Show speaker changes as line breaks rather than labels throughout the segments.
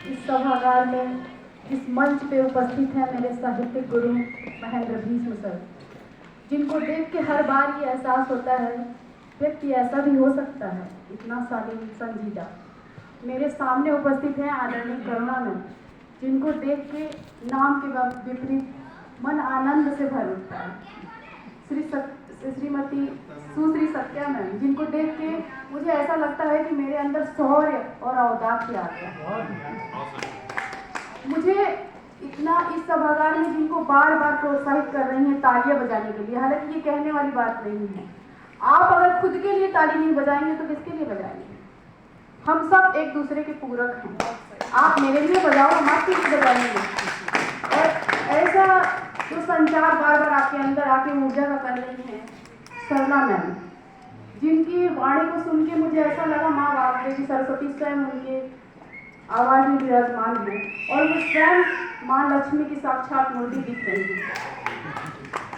इस सभागार में इस मंच पे उपस्थित हैं मेरे साहित्यिक गुरु महेंद्र भीष्म सर, जिनको देख के हर बार ये एहसास होता है व्यक्ति ऐसा भी हो सकता है, इतना शालीन संजीदा। मेरे सामने उपस्थित हैं आदरणीय करुणा मैम, जिनको देख के नाम के विपरीत मन आनंद से भर उठता है। श्रीमती सुश्री सत्या मैम, जिनको देख के मुझे ऐसा लगता है कि मेरे अंदर शौर्य और औदार्य आ गया। मुझे इतना इस सभागार में जिनको बार बार प्रोत्साहित कर रही हैं तालियां बजाने के लिए, हालांकि ये कहने वाली बात नहीं है। आप अगर खुद के लिए ताली नहीं बजाएंगे तो किसके लिए बजाएंगे? हम सब एक दूसरे के पूरक हैं। आप मेरे लिए बजाओ, हम आपके लिए बजाएंगे। और ऐसा जो संचार बार बार आपके अंदर आके ऊर्जा का कर रही हैं सरला मैम, जिनकी वाणी को सुन के मुझे ऐसा लगा माँ बाप देवी सरस्वती स्वयं उनके आवाज में विराजमान है और वो स्वयं माँ लक्ष्मी की साक्षात मूर्ति दिख रही है।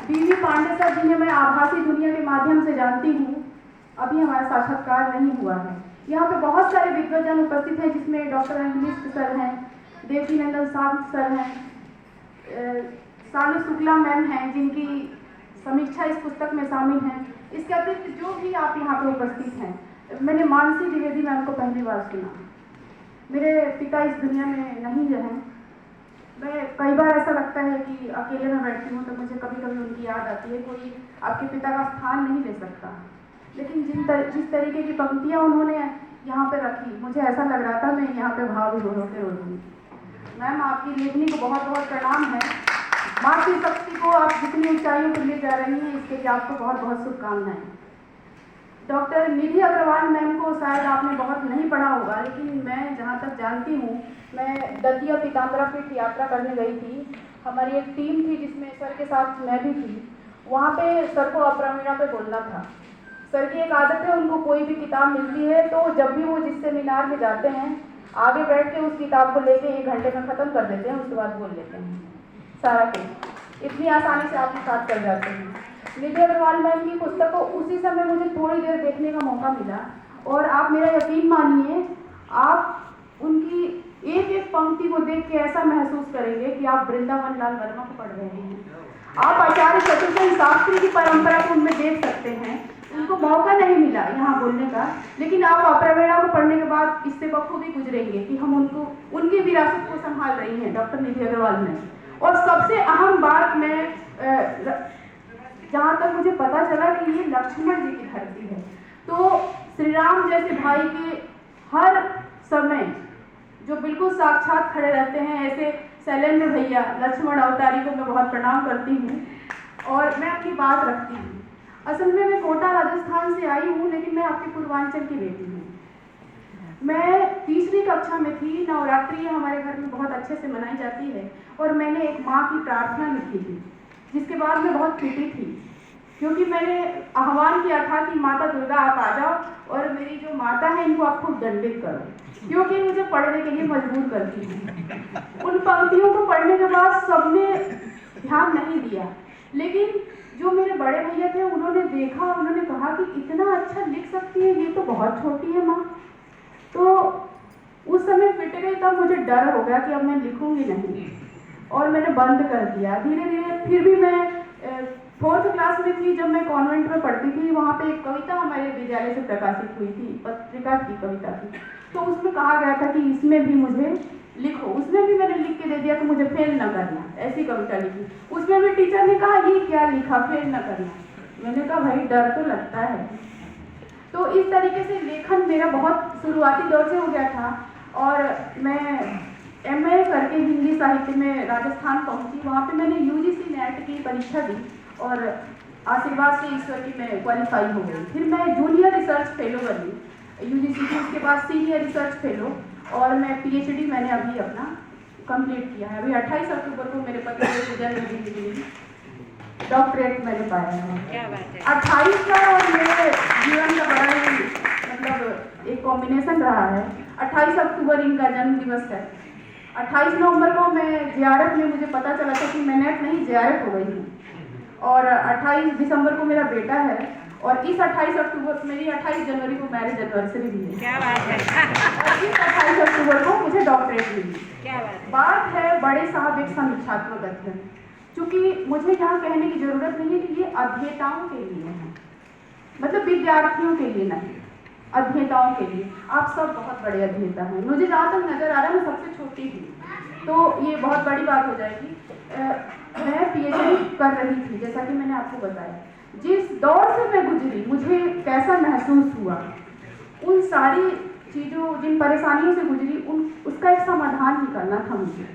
बीवी पांडे सर, जिन्हें मैं आभासी दुनिया के माध्यम से जानती हूँ, अभी हमारा साक्षात्कार नहीं हुआ है। यहाँ पे बहुत सारे विद्वजन उपस्थित हैं, जिसमें डॉक्टर अनिल सर हैं, देवकी नंदन साहब सर हैं, सालू शुक्ला मैम हैं, जिनकी समीक्षा इस पुस्तक में शामिल है। इसके अतिरिक्त जो भी आप यहाँ पे उपस्थित हैं, मैंने मानसी द्विवेदी मैम को पहली बार सुना। मेरे पिता इस दुनिया में नहीं रहे। मैं कई बार ऐसा लगता है कि अकेले में बैठती हूँ तो मुझे कभी कभी उनकी याद आती है। कोई आपके पिता का स्थान नहीं ले सकता, लेकिन जिस तरीके की पंक्तियाँ उन्होंने यहाँ पे रखी, मुझे ऐसा लग रहा था मैं यहाँ पे भाव विभोर होकर रो दूँगी। मैम, आपकी लेखनी को बहुत बहुत प्रणाम है। माँ की शक्ति को आप जितनी ऊंचाइयों पर ले जा रही हैं, इसके लिए आपको बहुत बहुत शुभकामनाएं। डॉक्टर निधि अग्रवाल मैम को शायद आपने बहुत नहीं पढ़ा होगा, लेकिन मैं जहाँ तक जानती हूँ, मैं दतिया पीताम्बरा पीठ यात्रा करने गई थी। हमारी एक टीम थी जिसमें सर के साथ मैं भी थी। वहाँ पे सर को अपरामीणा पे बोलना था। सर की एक आदत है, उनको कोई भी किताब मिलती है तो जब भी वो जिस सेमिनार में जाते हैं, आगे बैठ के उस किताब को लेके 1 घंटे में ख़त्म कर देते हैं, उसके बाद बोल लेते हैं सारा कुछ। इतनी आसानी से आप साथ कर जाते हैं। निधि अग्रवाल मैम की पुस्तक को उसी समय मुझे थोड़ी देर देखने का मौका मिला और आप मेरा यकीन मानिए, आप उनकी एक एक पंक्ति को देख के ऐसा महसूस करेंगे कि आप वृंदावन लाल वर्मा को पढ़ रहे हैं। आप आचार्य चतुर्सेन शास्त्री की परंपरा को उनमें देख सकते हैं। उनको मौका नहीं मिला यहाँ बोलने का, लेकिन आप अपरामीणा को पढ़ने के बाद इससे बखूबी गुजरेंगे कि हम उनकी विरासत को संभाल रही हैं डॉक्टर निधि अग्रवाल में। और सबसे अहम बात, मैं जहाँ तक मुझे पता चला कि ये लक्ष्मण जी की धरती है, तो श्री राम जैसे भाई के हर समय जो बिल्कुल साक्षात खड़े रहते हैं, ऐसे शैलेंद्र भैया लक्ष्मण अवतारी को मैं बहुत प्रणाम करती हूँ और मैं अपनी बात रखती हूँ। असल में मैं कोटा राजस्थान से आई हूँ, लेकिन मैं आपके पूर्वांचल की बेटी हूँ। मैं 3री कक्षा में थी। नवरात्रि हमारे घर में बहुत अच्छे से मनाई जाती है और मैंने एक माँ की प्रार्थना लिखी थी, जिसके बाद मैं बहुत पीटी थी, क्योंकि मैंने आह्वान किया था कि माता दुर्गा आप आ जाओ और मेरी जो माता है इनको आप खूब दंडित करो, क्योंकि मुझे पढ़ने के लिए मजबूर करती है। उन पंक्तियों को पढ़ने के बाद सबने ध्यान नहीं दिया, लेकिन जो मेरे बड़े भैया थे उन्होंने देखा, उन्होंने कहा कि इतना अच्छा लिख सकती है, ये तो बहुत छोटी है माँ। तो उस समय पिट गई, तब मुझे डर हो गया कि अब मैं लिखूंगी नहीं और मैंने बंद कर दिया। धीरे धीरे फिर भी मैं 4th क्लास में थी जब मैं कॉन्वेंट में पढ़ती थी। वहाँ पे एक कविता हमारे विद्यालय से प्रकाशित हुई थी, पत्रिका की कविता थी, तो उसमें कहा गया था कि इसमें भी मुझे लिखो। उसमें भी मैंने लिख के दे दिया कि मुझे फेल न करना, ऐसी कविता लिखी। उसमें भी टीचर ने कहा ये क्या लिखा, फेल न करना। मैंने कहा भाई डर तो लगता है। तो इस तरीके से लेखन मेरा बहुत शुरुआती दौर से हो गया था और मैं MA करके हिंदी साहित्य में राजस्थान पहुंची। वहाँ पे मैंने UGC नेट की परीक्षा दी और आशीर्वाद से ईश्वर की मैं क्वालिफाई हो गई। फिर मैं जूनियर रिसर्च फेलो बनी UGC की, उसके बाद सीनियर रिसर्च फेलो और मैं PhD मैंने अभी अपना कंप्लीट किया है। अभी 28 अक्टूबर को मेरे पति के जन्मदिन के लिए डॉक्टरेट मैंने पाया है। 28 का और मेरे जीवन का बड़ा ही मतलब एक कॉम्बिनेशन रहा है। 28 अक्टूबर इनका जन्म दिवस है। 28 नवंबर को मैं JRF में मुझे पता चला था कि मैं नेट नहीं JRF हो गई हूँ और 28 दिसंबर को मेरा बेटा है और इस 28 अक्टूबर, मेरी 28 जनवरी को मैरिज एनिवर्सरी भी है।
क्या बात है।
और इस 28 अक्टूबर को मुझे डॉक्टरेट मिली।
क्या बात है।
बात है बड़े साहब एक समीक्षात्मक अध्ययन, क्योंकि मुझे यहाँ कहने की जरूरत नहीं है कि ये अध्येताओं के लिए है, मतलब विद्यार्थियों के लिए नहीं, अध्येताओं के लिए। आप सब बहुत बड़े अध्येता हैं, मुझे जहाँ तक नजर आ रहा है मैं सबसे छोटी हूँ, तो ये बहुत बड़ी बात हो जाएगी। मैं पीएचडी कर रही थी, जैसा कि मैंने आपको बताया। जिस दौर से मैं गुजरी, मुझे कैसा महसूस हुआ, उन सारी चीज़ों, जिन परेशानियों से गुजरी, उसका एक समाधान निकालना था मुझे।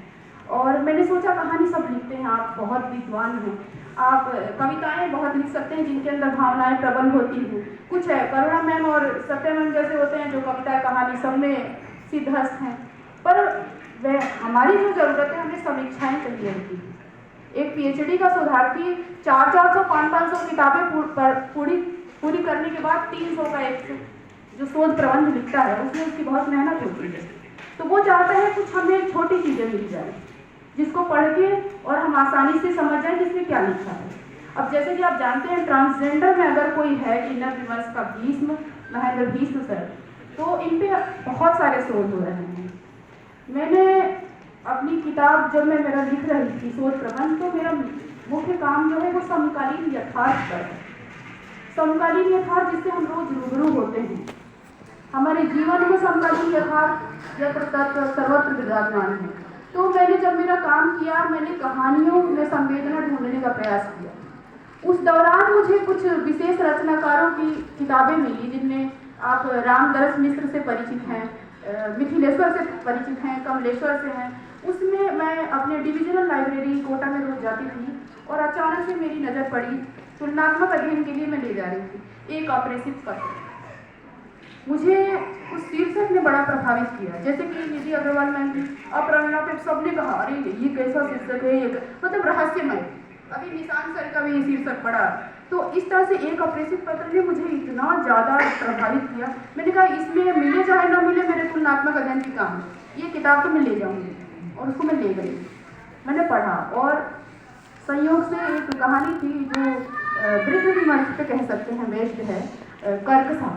और मैंने सोचा कहानी सब लिखते हैं, आप बहुत विद्वान हैं, आप कविताएं बहुत लिख सकते हैं जिनके अंदर भावनाएं प्रबल होती हैं। कुछ है, करुणा मैम और सत्या मैम जैसे होते हैं जो कविता कहानी सब में सिद्धहस्त हैं, पर वह हमारी जो ज़रूरत है, हमें समीक्षाएं चाहिए होती हैं। एक पीएचडी का शोधार्थी 400-400, 500-500 किताबें पूरी करने के बाद 300 का एक जो शोध प्रबंध लिखता है, उसमें उसकी बहुत मेहनत होती है। तो वो चाहता है कुछ हमें छोटी चीज़ें मिल जाए जिसको पढ़ के और हम आसानी से समझ जाएं जिसमें क्या लिखा है। अब जैसे कि आप जानते हैं, ट्रांसजेंडर में अगर कोई है, किन्नर विमर्श का भीष्म, महेंद्र भीष्म सर, तो इन पे बहुत सारे शोध हो रहे हैं। मैंने अपनी किताब जब मैं मेरा लिख रही थी शोध प्रबंध, तो मेरा मुख्य काम जो है वो समकालीन यथार्थ पर है। समकालीन यथार्थ जिससे हम रोज रूबरू होते हैं, हमारे जीवन में समकालीन यथार्थ यत्र तत्र सर्वत्र विराजमान है। तो मैंने जब मेरा काम किया, मैंने कहानियों में संवेदना ढूंढने का प्रयास किया। उस दौरान मुझे कुछ विशेष रचनाकारों की किताबें मिली, जिनमें आप रामदरस मिश्र से परिचित हैं, मिथिलेश्वर से परिचित हैं, कमलेश्वर से हैं। उसमें मैं अपने डिविजनल लाइब्रेरी कोटा में रोज जाती थी और अचानक से मेरी नज़र पड़ी, तुलनात्मक अध्ययन के लिए मैं ले जा रही थी, एक अप्रेषित पत्र। मुझे उस शीर्षक ने बड़ा प्रभावित किया। जैसे कि निधि अग्रवाल मैम की अप्रेरणा पे सबने कहा, अरे ये कैसा शीर्षक है, ये मतलब रहस्यमय। अभी निशान सर का भी ये शीर्षक पढ़ा। तो इस तरह से एक अप्रेषित पत्र ने मुझे इतना ज़्यादा प्रभावित किया, मैंने कहा इसमें मिले चाहे ना मिले, मेरे तुलनात्मक अध्ययन की काम है, ये किताब तो मैं ले जाऊँगी। और उसको मैं ले गई, मैंने पढ़ा, और संयोग से एक कहानी थी जो वृद्ध विमर्श पे कह सकते हैं बेस्ड है, कर्कसा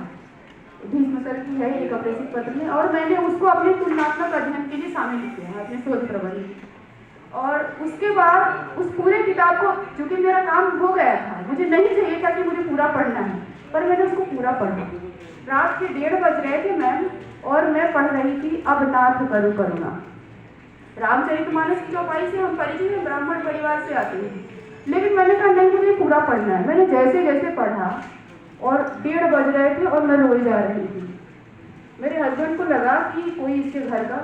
भीष्म सर की है, एक अप्रेषित पत्र में, और मैंने उसको अपने तुलनात्मक अध्ययन के लिए शामिल किया अपने शोध प्रबंध। और उसके बाद उस पूरे किताब को, चूंकि मेरा काम हो गया था, मुझे नहीं चाहिए था कि मुझे पूरा पढ़ना है, पर मैंने उसको पूरा पढ़ा। रात के 1:30 बज रहे थे मैम, और मैं पढ़ रही थी अब नाथ करू करुणा। रामचरितमानस की चौपाई से हम परिचित हैं, ब्राह्मण परिवार से आते हैं, लेकिन मैंने कहा नहीं, मुझे पूरा पढ़ना है। मैंने जैसे जैसे पढ़ा और 1:30 बज रहे थे और मैं रोई जा रही थी। मेरे हस्बैंड को लगा कि कोई इसके घर का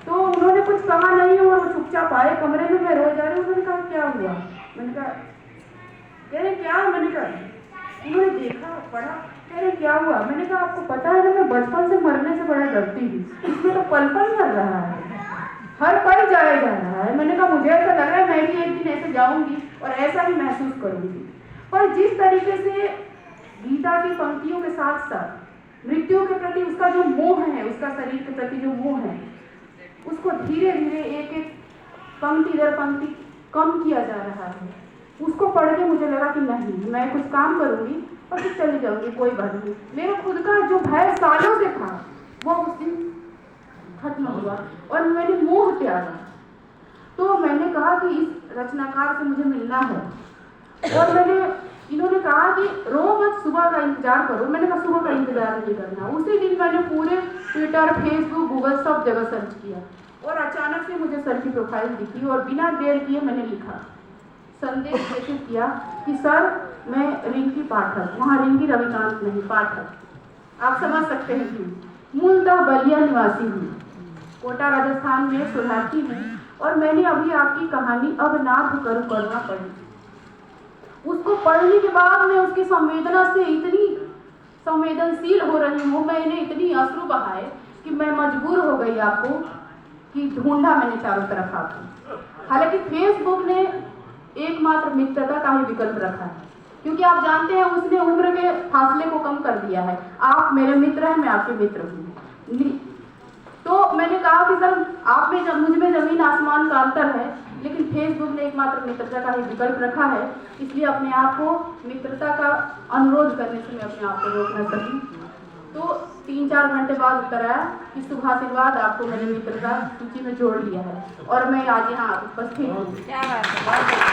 तो उन्होंने कुछ कहा नहीं, और वो चुपचाप आए कमरे में, मैं रोई जा रही हूँ। उन्होंने कहा क्या हुआ, मैंने कहा, कह रहे क्या, मैंने कहा, उन्होंने देखा पढ़ा, कह रहे क्या हुआ, मैंने कहा आपको पता है ना, मैं बचपन से मरने से बड़ा डरती हूँ, इसमें तो पल पल मर रहा है, हर पल जाया जा रहा है। मैंने कहा मुझे ऐसा लग रहा है मैं भी एक दिन ऐसे जाऊंगी और ऐसा ही महसूस करूंगी। पर जिस तरीके से गीता की पंक्तियों के साथ साथ मृत्यु के प्रति उसका जो मोह है, उसका शरीर के प्रति जो मोह है, उसको धीरे धीरे एक एक पंक्ति दर पंक्ति कम किया जा रहा है। उसको पढ़ के मुझे लगा कि नहीं, मैं कुछ काम करूंगी और फिर चली जाऊंगी, कोई बात नहीं। मेरा खुद का जो भय सालों से था वो उस दिन खत्म हुआ और मैंने मोह त्यागा। तो मैंने कहा कि इस रचनाकार से मुझे मिलना है, और इन्होंने कहा कि रो मत, सुबह का इंतजार करो। मैंने कहा सुबह का इंतजार नहीं करना। उसी दिन मैंने पूरे ट्विटर, फेसबुक, गूगल सब जगह सर्च किया, और अचानक से मुझे सर की प्रोफाइल दिखी, और बिना देर किए मैंने लिखा, संदेश प्रेषित किया कि सर मैं रिंकी पाठक, वहाँ रिंकी रविकांत नहीं, पाठक, आप समझ सकते हैं कि मूलतः बलिया निवासी हूँ, कोटा राजस्थान में शोधार्थी हूँ, और मैंने अभी आपकी कहानी अब नाथ करू करुणा पढ़ी। उसको पढ़ने के बाद मैं उसकी संवेदना से इतनी संवेदनशील हो रही हूँ, मैंने इतनी अश्रु बहाए कि मैं मजबूर हो गई आपको कि ढूंढा मैंने चारों तरफ आपको। हालांकि फेसबुक ने एकमात्र मित्रता का ही विकल्प रखा है, क्योंकि आप जानते हैं उसने उम्र के फासले को कम कर दिया है। आप मेरे मित्र हैं, मैं आपके मित्र हूँ। तो मैंने कहा कि सर आप में मुझ में जमीन आसमान का अंतर है, लेकिन फेसबुक ने एकमात्र मित्रता का ही विकल्प रखा है, इसलिए अपने आप को मित्रता का अनुरोध करने से मैं अपने आप को रोक न सकी। तो 3-4 घंटे बाद उत्तर आया कि शुभाशीर्वाद आपको मेरे मित्रता सूची में जोड़ लिया है और मैं आज यहाँ उपस्थित हूँ। क्या बात है।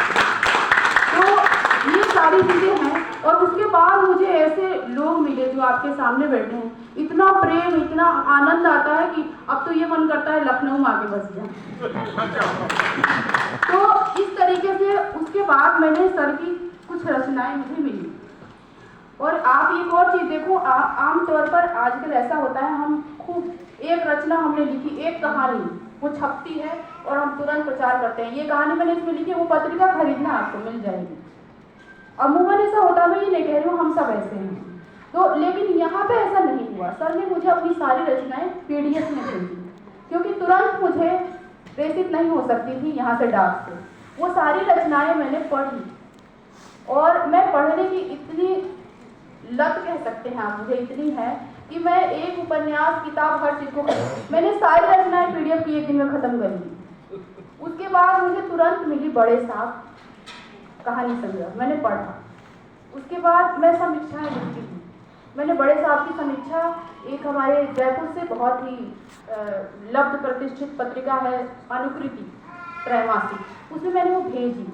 तो ये सारी चीज़ें हैं और उसके बाद मुझे ऐसे लोग मिले जो आपके सामने बैठे हैं, इतना प्रेम, इतना आनंद आता है कि अब तो ये मन करता है लखनऊ में आके बस जाए। तो इस तरीके से उसके बाद मैंने सर की कुछ रचनाएं मुझे मिली। और आप एक और चीज़ देखो, आमतौर पर आजकल ऐसा होता है, हम खूब एक रचना हमने लिखी, एक कहानी वो छपती है और हम तुरंत प्रचार करते हैं, ये कहानी मैंने इसमें लिखी, वो पत्रिका खरीदना आपको मिल जाएगी। अमूमन ऐसा होता, मैं ये नहीं कह रही हूँ हम सब ऐसे हैं, तो लेकिन यहाँ पे ऐसा नहीं हुआ। सर ने मुझे अपनी सारी रचनाएं PDF में भेजी, क्योंकि तुरंत मुझे प्रेषित नहीं हो सकती थी यहाँ से डाक से। वो सारी रचनाएं मैंने पढ़ी और मैं पढ़ने की इतनी लत कह सकते हैं आप मुझे इतनी है कि मैं एक उपन्यास, किताब, हर चीज़ को मैंने सारी रचनाएं PDF की एक दिन में ख़त्म कर ली। उसके बाद मुझे तुरंत मिली बड़े साहब कहानी संग्रह, मैंने पढ़ा। उसके बाद मैं समीक्षाएं लिखती थी। मैंने बड़े साहब की समीक्षा, एक हमारे जयपुर से बहुत ही लब्ध प्रतिष्ठित पत्रिका है अनुकृति त्रैमासिक, उसमें मैंने वो भेजी।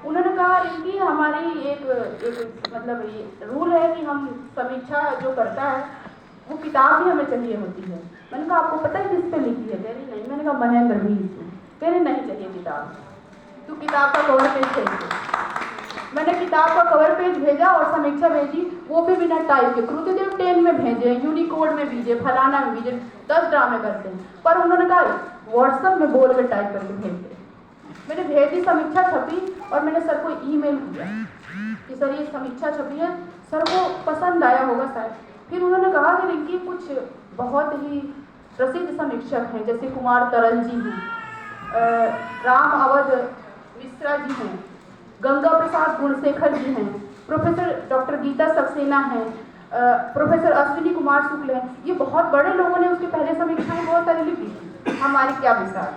उन्होंने कहा कि हमारी एक मतलब ये रूल है कि हम समीक्षा जो करता है वो किताब भी हमें चाहिए होती है। मैंने कहा आपको पता है किस पे लिखी है? कह रही नहीं। मैंने कहा महेंद्र भी इसमें। कह रही नहीं चाहिए किताब, तो किताब का कवर पेज चाहिए। मैंने किताब का कवर पेज भेजा और समीक्षा भेजी, वो भी बिना टाइप के, कृतिदेव 10 में भेजे, यूनिकोड में भेजे, फलाना में भेजे, 10 ड्रामे करते हैं, पर उन्होंने कहा व्हाट्सएप में बोल कर टाइप करके भेज दे। मैंने भेजी, समीक्षा छपी और मैंने सर को ईमेल किया कि सर ये समीक्षा छपी है, सर को पसंद आया होगा शायद। फिर उन्होंने कहा कि रिंकी कुछ बहुत ही प्रसिद्ध समीक्षक हैं, जैसे कुमार तरल जी हैं, राम अवध मिश्रा जी हैं, गंगा प्रसाद गुणशेखर जी हैं, प्रोफेसर डॉक्टर गीता सक्सेना हैं, प्रोफेसर अश्विनी कुमार शुक्ल हैं। ये बहुत बड़े लोगों ने उसके पहले समीक्षाएं बहुत सारी लिखी थी। हमारी क्या मिसाल,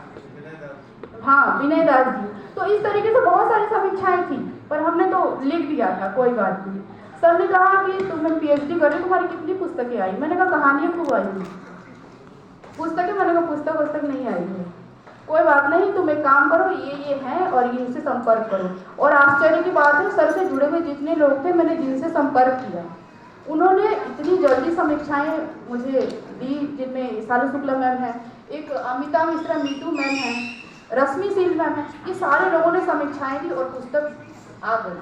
हाँ विनय दास जी। तो इस तरीके से बहुत सारी समीक्षाएं थी, पर हमने तो लिख दिया था, कोई बात नहीं। सर ने कहा कि तुमने PhD कर रहे हो, तुम्हारी कितनी पुस्तकें आई? मैंने कहा कहानियाँ खूब आई हैं, पुस्तकें, मैंने कहा पुस्तक नहीं आई है। कोई बात नहीं, तुम एक काम करो, ये हैं और इनसे संपर्क करो। और आश्चर्य की बात है, सर से जुड़े हुए जितने लोग थे, मैंने जिनसे संपर्क किया, उन्होंने इतनी जल्दी समीक्षाएं मुझे दी, जिनमें शालू शुक्ला मैम है, एक अमिता मिश्रा मीतू मैम है, रश्मि सील मैम है, ये सारे लोगों ने समीक्षाएं दी और पुस्तक आ गई।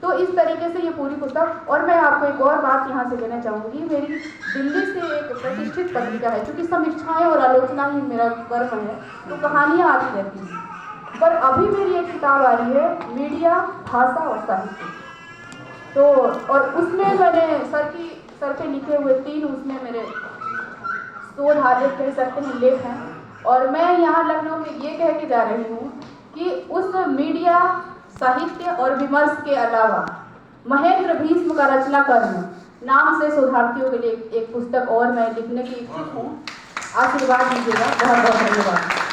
तो इस तरीके से ये पूरी पुस्तक। और मैं आपको एक और बात यहाँ से कहना चाहूँगी, मेरी दिल्ली से एक प्रतिष्ठित पत्रिका है, क्योंकि समीक्षाएं और आलोचना ही मेरा कर्म है, तो कहानियाँ आती रहती हैं। पर अभी मेरी एक किताब आ रही है, मीडिया, भाषा और साहित्य। तो और उसमें मैंने सर पे लिखे हुए 3 उसमें मेरे शोध आलेख कह सकते हैं, लेख हैं। और मैं यहाँ लखनऊ में ये कह के जा रही हूँ कि उस मीडिया, साहित्य और विमर्श के अलावा महेंद्र भीष्म का रचना कर्म नाम से शोधार्थियों के लिए एक पुस्तक और मैं लिखने की इच्छुक हूँ। आशीर्वाद दीजिएगा। बहुत बहुत धन्यवाद।